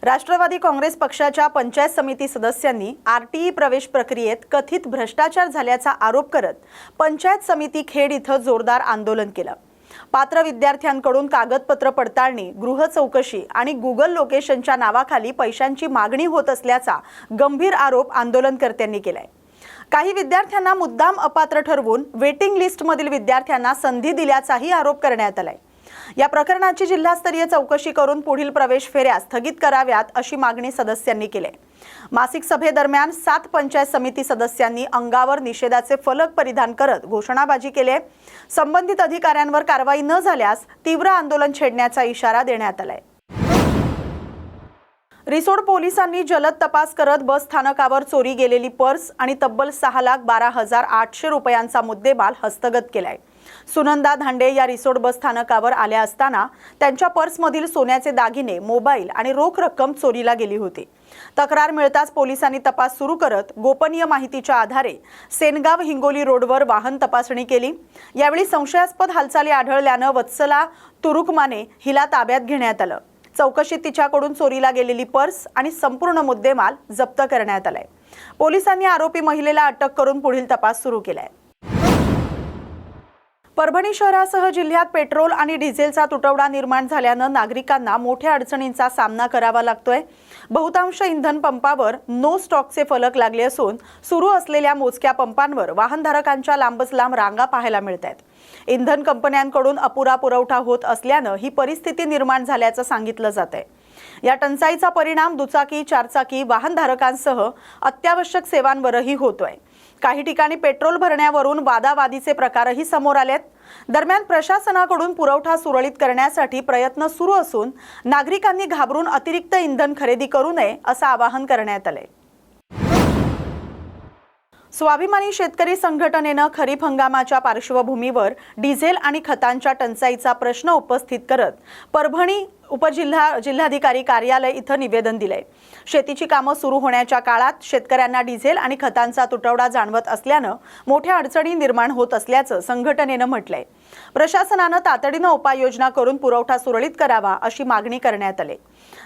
राष्ट्रवादी काँग्रेस पक्षाच्या पंचायत समिती सदस्यांनी आरटीई प्रवेश प्रक्रियेत कथित भ्रष्टाचार झाल्याचा आरोप करत पंचायत समिती खेड इथं जोरदार आंदोलन केलं। पात्र विद्यार्थ्यांकडून कागदपत्र पडताळणी, गृह चौकशी आणि गुगल लोकेशनच्या नावाखाली पैशांची मागणी होत असल्याचा गंभीर आरोप आंदोलनकर्त्यांनी केलाय। काही विद्यार्थ्यांना मुद्दाम अपात्र ठरवून वेटिंग लिस्टमधील विद्यार्थ्यांना संधी दिल्याचाही आरोप करण्यात आलाय। या प्रकरणाची जिल्हास्तरीय चौकशी करून पुढील प्रवेश फेऱ्या स्थगित कराव्यात अशी मागणी सदस्यांनी केली। मासिक सभेदरम्यान 7 पंचायत समिती सदस्यांनी अंगावर निषेधाचे फलक परिधान करत घोषणाबाजी केली। संबंधित अधिकाऱ्यांवर कारवाई न झाल्यास तीव्र आंदोलन छेडण्याचा इशारा देण्यात आलाय। रिसोड पोलिसांनी जलद तपास करत बस स्थानकावर चोरी गेलेली पर्स आणि तब्बल 6,12,800 रुपयांचा मुद्देमाल हस्तगत केलाय। सुनंदा धांडे या रिसोड बस स्थानकावर आल्या असताना त्यांच्या पर्समधील सोन्याचे दागिने, मोबाईल आणि रोख रक्कम चोरीला गेली होती। तक्रार मिळताच पोलिसांनी तपास सुरू करत गोपनीय माहितीच्या आधारे सेनगाव हिंगोली रोडवर वाहन तपासणी केली। यावेळी संशयास्पद हालचाली आढळल्याने वत्सला तुरुकमाने हिला ताब्यात घेण्यात आलं। चौकशीत तिच्याकडून चोरीला गेलेली पर्स आणि संपूर्ण मुद्देमाल जप्त करण्यात आलाय। पोलिसांनी आरोपी महिलेला अटक करून पुढील तपास सुरू केलाय। परभणी शहरासह जिल्ह्यात पेट्रोल आणि डिझेलचा तुटवडा निर्माण झाल्याने नागरिकांना मोठ्या अडचणींचा सामना करावा लागतोय। बहुतांश इंधन पंपावर नो स्टॉकचे फलक लागले असून सुरू असलेल्या मोजक्या पंपांवर वाहनधारकांच्या लांबच लांब रांगा पाहायला मिळतात। इंधन कंपन्यांकडून अपुरा पुरवठा होत असल्याने ही परिस्थिती निर्माण झाल्याचं सांगितलं जातंय। या टंचाईचा परिणाम दुचाकी, चारचाकी वाहनधारकांसह अत्यावश्यक सेवांवरही होतोय। काही ठिकाणी पेट्रोल भरण्यावरून वादावादीचे प्रकारही समोर आलेत। दरम्यान प्रशासनाकडून पुरवठा सुरळीत करण्यासाठी प्रयत्न सुरू असून नागरिकांनी घाबरून अतिरिक्त इंधन खरेदी करू नये असं आवाहन करण्यात आले। स्वाभिमानी शेतकरी संघटनेनं खरीप हंगामाच्या पार्श्वभूमीवर डिझेल आणि खतांच्या टंचाईचा प्रश्न उपस्थित करत परभणी जिल्हाधिकारी कार्यालय इथं निवेदन दिलंय। शेतीची कामं सुरू होण्याच्या काळात शेतकऱ्यांना डिझेल आणि खतांचा तुटवडा जाणवत असल्याने मोठ्या अडचणी निर्माण होत असल्याचं संघटनेनं म्हटलंय। प्रशासनानं तातडीनं उपाययोजना करून पुरवठा सुरळीत करावा अशी मागणी करण्यात आली।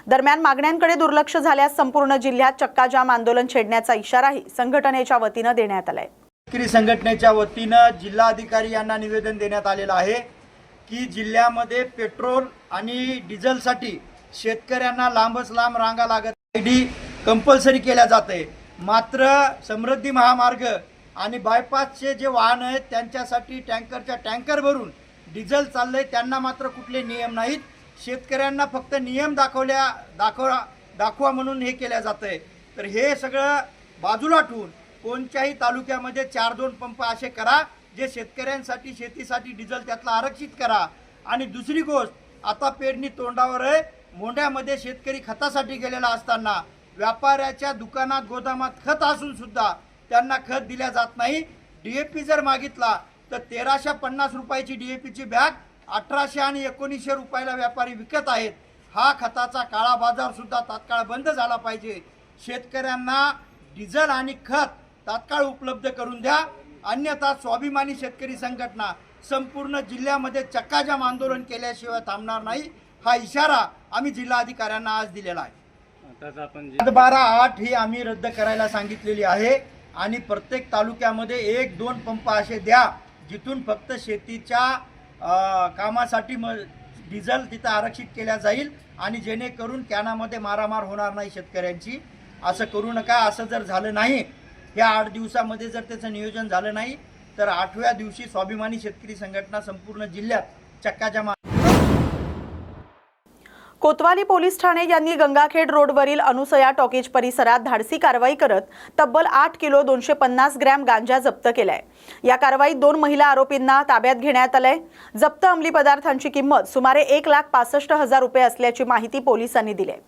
दरम्यान मागण्यांकडे दुर्लक्ष झाल्यास संपूर्ण जिल्ह्यात चक्काजाम आंदोलन छेडण्याचा इशाराही संघटनेच्या वतीनं देण्यात आलाय। शेतकरी संघटनेच्या वतीनं जिल्हाधिकारी यांना निवेदन देण्यात आलेलं आहे की जिल्ह्यामध्ये पेट्रोल आणि डिझेलसाठी शेतकऱ्यांना लांबच लांब रांगा लागत आयडी कंपल्सरी केल्या जाते। मात्र समृद्धी महामार्ग आणि बायपासचे जे वाहन आहेत त्यांच्यासाठी टँकरच्या टँकर भरून डिझेल चाललंय, त्यांना मात्र कुठले नियम नाहीत। शेतकऱ्यांना फक्त नियम दाखवा म्हणून हे केल्या जातंय। तर हे सगळं बाजूला ठेवून कोणत्याही तालुक्यामध्ये 4-2 पंप असे करा जे शेतकऱ्यांसाठी, शेतीसाठी डिझेल त्यातला आरक्षित करा। आणि दुसरी गोष्ट, आता पेरणी तोंडावर आहे, मोंढ्यामध्ये शेतकरी खतासाठी गेलेला असताना व्यापाऱ्याच्या दुकानात, गोदामात खत असून सुद्धा त्यांना खत दिल्या जात नाही। डीएपी जर मागितला तर 1350 रुपयाची डीएपीची बॅग 1800 आणि 1900 रुपयाला व्यापारी विकत आहेत। हा खताचा काळा बाजार सुद्धा तात्काळ बंद झाला पाहिजे। शेतकऱ्यांना डिझेल आणि खत तात्काळ उपलब्ध करून द्या, अन्यथा स्वाभिमानी शेतकरी संघटना संपूर्ण जिल्ह्यामध्ये चक्काजाम आंदोलन केल्याशिवाय थांबणार नाही। हा इशारा आम्ही जिल्हाधिकाऱ्यांना आज दिलेला आहे। 12-8 ही आम्ही रद्द करायला सांगितलेली आहे आणि प्रत्येक तालुक्यामध्ये 1-2 पंप असे द्या जिथून फक्त शेतीच्या कामासाठी डिझेल तिथं आरक्षित केल्या जाईल आणि जेणेकरून कॅनामध्ये मारामार होणार नाही शेतकऱ्यांची। असं करू नका। असं जर झालं नाही, या 8 दिवसामध्ये जर त्याचं नियोजन झालं नाही तर 8व्या दिवशी स्वाभिमानी शेतकरी संघटना संपूर्ण जिल्ह्यात चक्काजाम। कोतवाली पोलीस ठाणे यांनी गंगाखेड रोडवरील अनुसया टॉकीज परिसरात धाडसी कारवाई करत तब्बल 8 किलो 250 ग्रॅम गांजा जप्त केलाय। या कारवाईत 2 महिला आरोपींना ताब्यात घेण्यात आलंय। जप्त अंमली पदार्थांची किंमत सुमारे 1,65,000 रुपये असल्याची माहिती पोलिसांनी दिली आहे।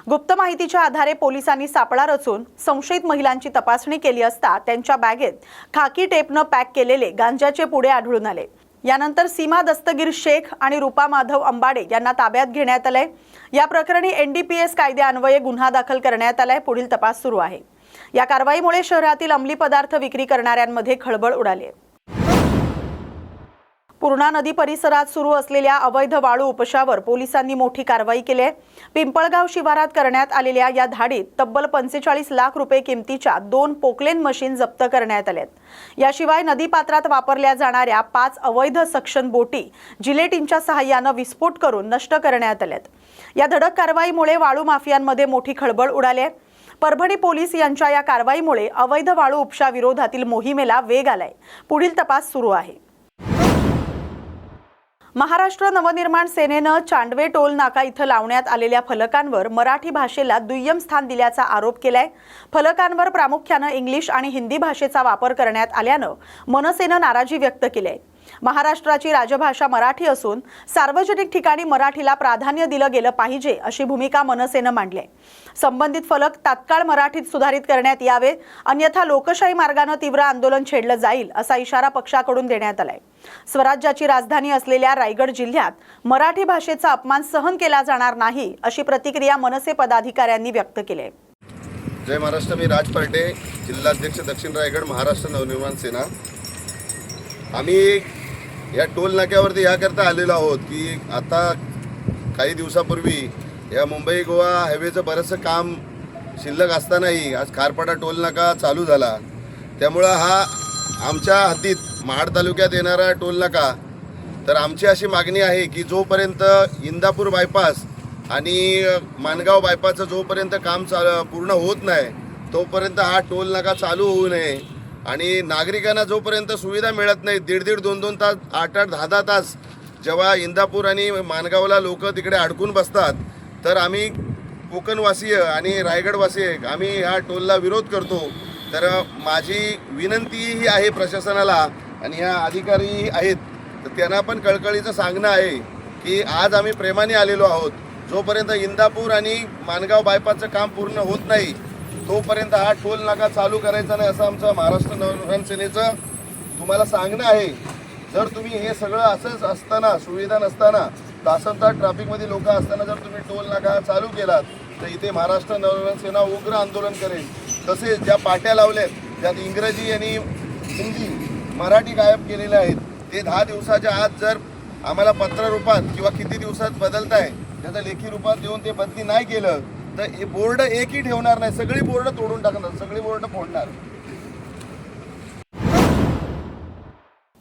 गुप्त माहितीच्या आधारे पोलिसांनी सापळा रचून संशयित महिलांची तपासणी केली असता त्यांच्या बॅगेत खाकी टेपनं पॅक केलेले गांजाचे पुडे आढळून आले। यानंतर सीमा दस्तगीर शेख आणि रूपा माधव अंबाडे यांना ताब्यात घेण्यात आले। या प्रकरणी एनडीपीएस कायद्यान्वये गुन्हा दाखल करण्यात आलाय। पुढील तपास सुरू आहे। या कारवाईमुळे शहरातील अंमली पदार्थ विक्री करणाऱ्यांमध्ये खळबळ उडाली आहे। पूर्णा नदी परिसरात सुरू असलेल्या अवैध वाळू उपशावर पोलिसांनी मोठी कारवाई केली आहे। पिंपळगाव शिवारात करण्यात आलेल्या या धाडीत तब्बल 45 लाख रुपये किमतीच्या 2 पोकलेन मशीन जप्त करण्यात आल्यात। याशिवाय नदीपात्रात वापरल्या जाणाऱ्या 5 अवैध सक्शन बोटी जिलेटिनच्या सहाय्याने विस्फोट करून नष्ट करण्यात आल्यात। या धडक कारवाईमुळे वाळू माफियांमध्ये मोठी खळबळ उडाली आहे। परभणी पोलीस यांच्या या कारवाईमुळे अवैध वाळू उपशा विरोधातील मोहिमेला वेग आलाय। पुढील तपास सुरू आहे। महाराष्ट्र नवनिर्माण सेनेनं चांडवे टोल नाका इथं लावण्यात आलेल्या फलकांवर मराठी भाषेला दुय्यम स्थान दिल्याचा आरोप केलाय। फलकांवर प्रामुख्याने इंग्लिश आणि हिंदी भाषेचा वापर करण्यात आल्यानं मनसेनं नाराजी व्यक्त केली आहे। महाराष्ट्राची राजभाषा मराठी असून सार्वजनिक ठिकाणी मराठीला प्राधान्य दिलं गेलं पाहिजे अशी भूमिका मनसेनं मांडली आहे। संबंधित फलक तात्काळ मराठीत सुधारित करण्यात यावे, अन्यथा लोकशाही मार्गाने तीव्र आंदोलन छेडलं जाईल असा इशारा पक्षाकडून देण्यात आलाय। स्वराज्याची राजधानी असलेल्या रायगड जिल्ह्यात मराठी भाषेचा अपमान सहन केला जाणार नाही अशी प्रतिक्रिया मनसे पदाधिकाऱ्यांनी व्यक्त केली आहे। जय महाराष्ट्र, मी राज पार्टे, जिल्हाध्यक्ष दक्षिण रायगड, महाराष्ट्र नवनिर्माण सेना। आम्ही या टोल नाक्यावरती याकरता आलेलो आहोत की आता काही दिवसापूर्वी या मुंबई गोवा हायवेचं बरंचसं काम शिल्लक असतानाही आज खारपाडा टोल नाका चालू झाला। त्यामुळं हा आमच्या हद्दीत महाड तालुक्यात येणारा टोल नाका, तर आमची अशी मागणी आहे की जोपर्यंत इंदापूर बायपास आणि माणगाव बायपासचं जोपर्यंत काम पूर्ण होत नाही तोपर्यंत हा टोल नाका चालू होऊ नये आणि नागरिकांना जोपर्यंत सुविधा मिळत नाही, 1.5 2 तास, 8 10 तास जेव्हा इंदापूर आणि माणगावला लोक तिकडे अडकून बसतात, तर आम्ही कोकणवासीय आणि रायगडवासीय आम्ही ह्या टोलला विरोध करतो। तर माझी विनंती ही आहे प्रशासनाला आणि ह्या अधिकारी आहेत, तर त्यांना पण कळकळीचं सांगणं आहे की आज आम्ही प्रेमाने आलेलो आहोत। जोपर्यंत इंदापूर आणि माणगाव बायपासचं काम पूर्ण होत नाही तोपर्यंत हा टोल नाका चालू करायचा नाही असं आमचं महाराष्ट्र नवनिर्माण सेनेचं तुम्हाला सांगणं आहे। जर तुम्ही हे सगळं असंच असताना, सुविधा नसताना, तासनतास ट्रॅफिकमध्ये लोक असताना जर तुम्ही टोल नाका चालू केलात तर इथे महाराष्ट्र नवनिर्माण सेना उग्र आंदोलन करेल। तसेच ज्या पाट्या लावल्यात त्यात इंग्रजी आणि हिंदी, मराठी गायब केलेले आहेत, ते 10 दिवसाच्या आत जर आम्हाला पत्र रूपात किंवा किती दिवसात बदलताय त्याचं लेखी रूपात देऊन ते बदली नाही केलं तर हे बोर्ड एकही ठेवणार नाही, सगळी बोर्ड तोडून टाकणार, सगळी बोर्ड फोडणार।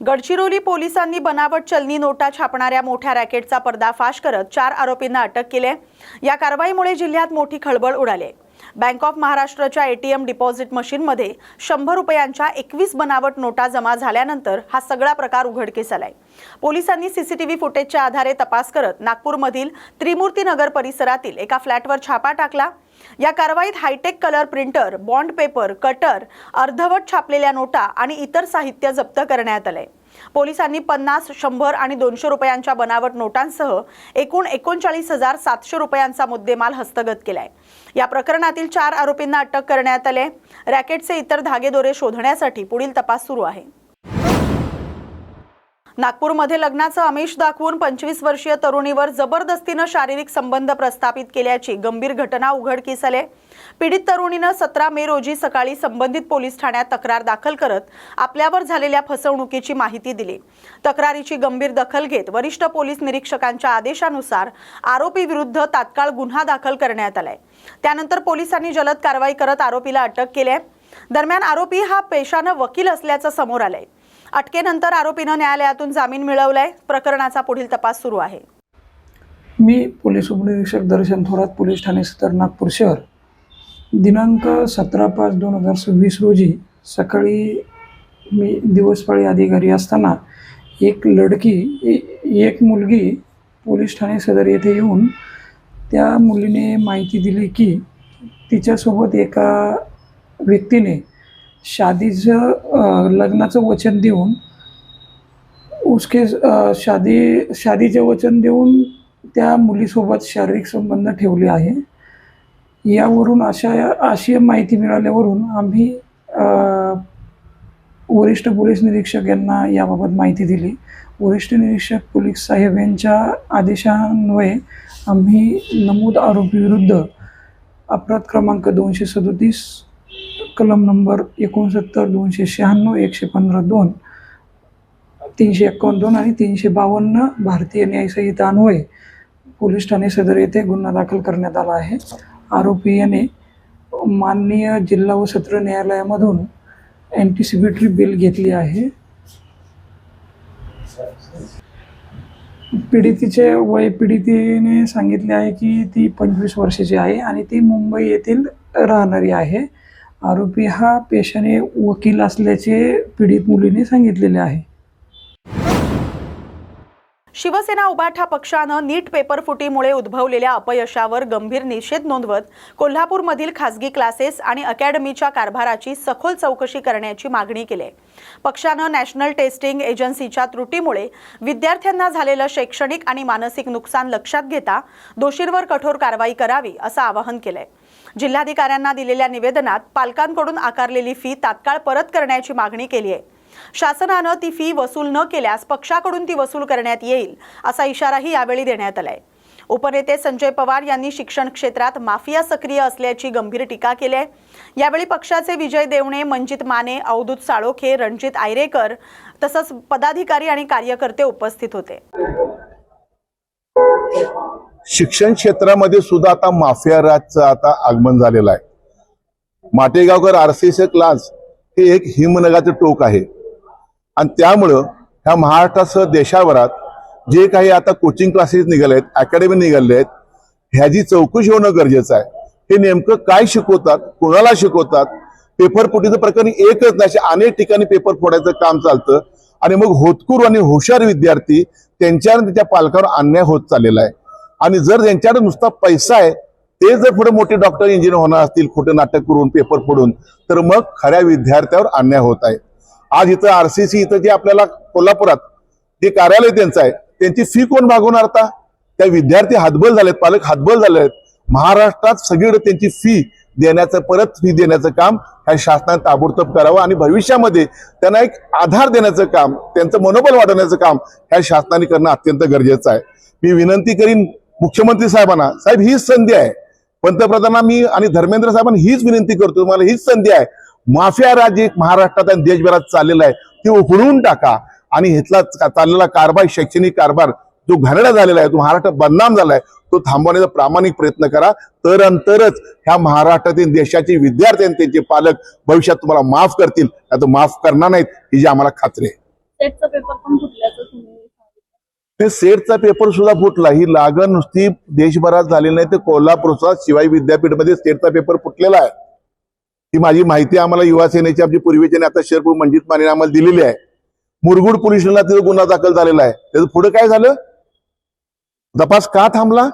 गडचिरोली पोलिसांनी बनावट चलनी नोटा छापणाऱ्या मोठ्या रॅकेटचा पर्दाफाश करत 4 आरोपींना अटक केली आहे। या कारवाईमुळे जिल्ह्यात मोठी खळबळ उडाली आहे। बँक ऑफ महाराष्ट्राच्या ATM डिपॉझिट मशीनमध्ये 100 रुपयांच्या 21 बनावट नोटा जमा झाल्यानंतर हा सगळा प्रकार उघडकीस आलाय। पोलिसांनी CCTV फुटेजच्या आधारे तपास करत नागपूरमधील त्रिमूर्ती नगर परिसरातील एका फ्लॅटवर छापा टाकला। या कारवाईत hi tech colour printer, bond paper, cutter, अर्धवट छापलेल्या नोटा आणि इतर साहित्य जप्त करण्यात आले। पोलिसांनी 50, 100 आणि 200 रुपयांच्या बनावट नोटांसह एकूण 39,700 रुपयांचा मुद्देमाल हस्तगत केलाय। या प्रकरणातील 4 आरोपींना अटक करण्यात आले। रॅकेटचे इतर धागेदोरे शोधण्यासाठी पुढील तपास सुरू आहे। नागपूरमध्ये लग्नाचं आमिष दाखवून 25 वर्षीय तरुणीवर जबरदस्तीने शारीरिक संबंध प्रस्थापित केल्याची गंभीर घटना उघडकीस आली। पीडित तरुणीने 17 मे रोजी सकाळी संबंधित पोलीस ठाण्यात तक्रार दाखल करत आपल्यावर झालेल्या फसवणुकीची माहिती दिली। तक्रारीची गंभीर दखल घेत वरिष्ठ पोलीस निरीक्षकांच्या आदेशानुसार आरोपी विरुद्ध तात्काळ गुन्हा दाखल करण्यात आलाय। त्यानंतर पोलिसांनी जलद कारवाई करत आरोपीला अटक केली आहे। दरम्यान आरोपी हा पेशाने वकील असल्याचं समोर आलंय। अटकेनंतर आरोपीने न्यायालयातून जामीन मिळवलाय। प्रकरणाचा पुढील तपास सुरू आहे। मी पोलीस उपनिरीक्षक दर्शन थोरात, पोलीस ठाणे सदर, नागपूर शहर। दिनांक 17/5/2026 रोजी सकाळी मी दिवसपाळी अधिकारी असताना एक मुलगी पोलीस ठाणे सदर येथे येऊन त्या मुलीने माहिती दिली की तिच्यासोबत एका व्यक्तीने लग्नाचं वचन देऊन शादीचे वचन देऊन त्या मुलीसोबत शारीरिक संबंध ठेवले आहे। यावरून अशी माहिती मिळाल्यावरून आम्ही वरिष्ठ पोलीस निरीक्षक यांना याबाबत माहिती दिली। वरिष्ठ निरीक्षक पोलीस साहेब यांच्या आदेशान्वये आम्ही नमूद आरोपीविरुद्ध अपराध क्रमांक 237 कलम नंबर 69, 296, 115(2) 351 आणि 352 भारतीय न्यायसंहिता अन्वये पोलीस ठाणे सदर येथे गुन्हा दाखल करण्यात आला आहे. आरोपी याने माननीय जिल्हा व सत्र न्यायालयामधून अँटिसिपेटरी बेल घेतली आहे. पीडितेचे वय पीडितेने सांगितले आहे की ती 25 वर्षाची आहे आणि ती मुंबई येथील राहणारी आहे. आरोपी हा पेशाने वकील असल्याचे पीडित मुलीने सांगितलेले आहे. शिवसेना उबाठा पक्षानं नीट पेपर फुटीमुळे उद्भवलेल्या अपयशावर गंभीर निषेध नोंदवत कोल्हापूरमधील खासगी क्लासेस आणि अकॅडमीच्या कारभाराची सखोल चौकशी करण्याची मागणी केली आहे. पक्षानं नॅशनल टेस्टिंग एजन्सीच्या त्रुटीमुळे विद्यार्थ्यांना झालेलं शैक्षणिक आणि मानसिक नुकसान लक्षात घेता दोषींवर कठोर कारवाई करावी असं आवाहन केलंय. जिल्हाधिकाऱ्यांना दिलेल्या निवेदनात पालकांकडून आकारलेली फी तात्काळ परत करण्याची मागणी केली आहे. शासनानं ती फी वसूल न केल्यास पक्षाकडून ती वसूल करण्यात येईल असा इशाराही यावेळी देण्यात आलाय. उपनेते संजय पवार यांनी शिक्षण क्षेत्रात माफिया सक्रिय असल्याची गंभीर टीका केली आहे. यावेळी पक्षाचे विजय देवणे, मंजित माने, अवधूत साळोखे, रणजित आयरेकर तसंच पदाधिकारी आणि कार्यकर्ते उपस्थित होते. शिक्षण क्षेत्रामध्ये सुद्धा आता माफिया राजचं आता आगमन झालेलं आहे. माटेगावकर आरसीसी क्लास हे एक हिमनगाचं टोक आहे आणि त्यामुळं ह्या महाराष्ट्रासह देशाभरात जे काही आता कोचिंग क्लासेस निघाले आहेत, अकॅडमी निघाले आहेत, ह्याची चौकशी होणं गरजेचं आहे. हे नेमकं काय शिकवतात, कोणाला शिकवतात, पेपर फुटीचं प्रकरण एकच नाही, अनेक ठिकाणी पेपर फोडायचं काम चालतं आणि मग होतकरू आणि हुशार विद्यार्थी त्यांच्यावर त्याच्या पालकावर अन्याय होत चाललेला आहे. आणि जर त्यांच्याकडे नुसता पैसा आहे, ते जर पुढे मोठे डॉक्टर इंजिनियर होणार असतील खोटे नाटक करून पेपर फोडून, तर मग खऱ्या विद्यार्थ्यावर अन्याय होत आहे. आज इथं आरसीसी इथं जे आपल्याला कोल्हापुरात जे कार्यालय त्यांचं आहे, त्यांची फी कोण भागवणार? आता त्या विद्यार्थी हातबल झालेत, पालक हातबल झाले आहेत. महाराष्ट्रात सगळीकडे त्यांची फी देण्याचं, परत फी देण्याचं काम ह्या शासनाने ताबडतोब करावं आणि भविष्यामध्ये त्यांना एक आधार देण्याचं काम, त्यांचं मनोबल वाढवण्याचं काम ह्या शासनाने करणं अत्यंत गरजेचं आहे. मी विनंती करीन मुख्यमंत्री साहेबांना, साहेब हीच संधी आहे. पंतप्रधानांना मी आणि धर्मेंद्र साहेबांना हीच विनंती करतो, मला हीच संधी आहे. माफिया राज्य महाराष्ट्रात आणि देशभरात चाललेला आहे ते उघडून टाका आणि इथला चाललेला कारभार, शैक्षणिक कारभार जो घाणेरडा झालेला आहे, तो महाराष्ट्र बदनाम झालाय, तो थांबवण्याचा प्रामाणिक प्रयत्न करा. तरच ह्या महाराष्ट्रातील देशाचे विद्यार्थी आणि त्यांचे पालक भविष्यात तुम्हाला माफ करतील, आता माफ करणार नाहीत ही जी आम्हाला खात्री आहे. सेटचा पेपर पण फुटल्याचं तुम्ही ते सेटचा पेपर सुद्धा फुटला. ही लागण नुसती देशभरात झालेली नाही, तर कोल्हापूरचा शिवाई विद्यापीठमध्ये सेटचा पेपर फुटलेला आहे. ही माझी माहिती आम्हाला युवा सेनेची आमची पूर्वीचे आता शरपू मंजित माने आम्हाला दिलेली आहे. मुरगुड पोलीस स्टेशनला तिथं गुन्हा दाखल झालेला आहे. त्याचं पुढे काय झालं? तपास का थांबला?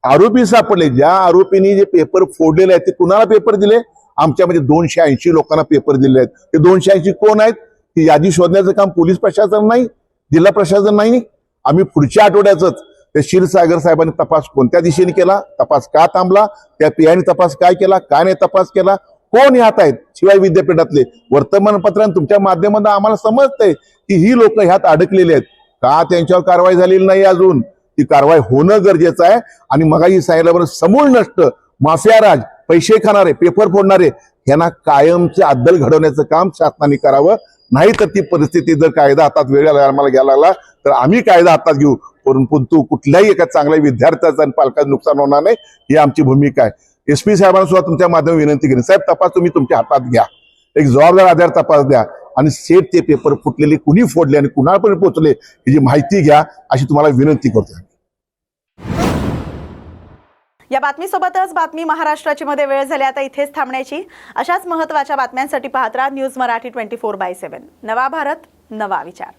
आरोपी सापडले. ज्या आरोपींनी जे पेपर फोडलेले आहेत ते कुणाला पेपर दिले? आमच्यामध्ये 280 लोकांना पेपर दिले आहेत. ते 280 कोण आहेत? ती यादी शोधण्याचं काम पोलीस प्रशासन नाही, जिल्हा प्रशासन नाही. आम्ही पुढच्या आठवड्याच ते क्षीरसागर साहेबांनी तपास कोणत्या दिशेने केला, तपास का थांबला, त्या पीआयने तपास काय केला, काय नाही तपास केला, कोण ह्यात आहेत? शिवाय विद्यापीठातले वर्तमानपत्रांनी तुमच्या माध्यमातून आम्हाला समजतंय की ही लोक ह्यात अडकलेली आहेत. का त्यांच्यावर कारवाई झालेली नाही अजून? ती कारवाई होणं गरजेचं आहे. आणि मगाही सांगितल्याबरोबर समूळ नष्ट माफिया राज, पैसे खाणारे, पेपर फोडणारे यांना कायमचे अद्दल घडवण्याचं काम शासनाने करावं. नाही तर ती परिस्थिती जर कायदा हातात वेळ आम्हाला घ्यायला लागला तर आम्ही कायदा हातात घेऊ, परंतु कुठल्याही एका चांगल्या विद्यार्थ्याचं आणि पालकाचं नुकसान होणार नाही ही आमची भूमिका आहे. एसपी साहेबांना सुद्धा तुमच्या माध्यमातून विनंती केली, साहेब तपास तुम्ही तुमच्या हातात घ्या, एक जबाबदार आधार तपास द्या आणि सेट ते पेपर फुटलेले कुणी फोडले आणि कुणापर्यंत पोहोचले याची माहिती घ्या, अशी तुम्हाला विनंती करतो. या बातमीसोबतच बातमी महाराष्ट्राची मध्ये वेळ झाली आता इथेच थांबण्याची. अशाच महत्त्वाच्या बातम्यांसाठी पाहत राहा न्यूज मराठी 24/7. नवा भारत, नवा विचार.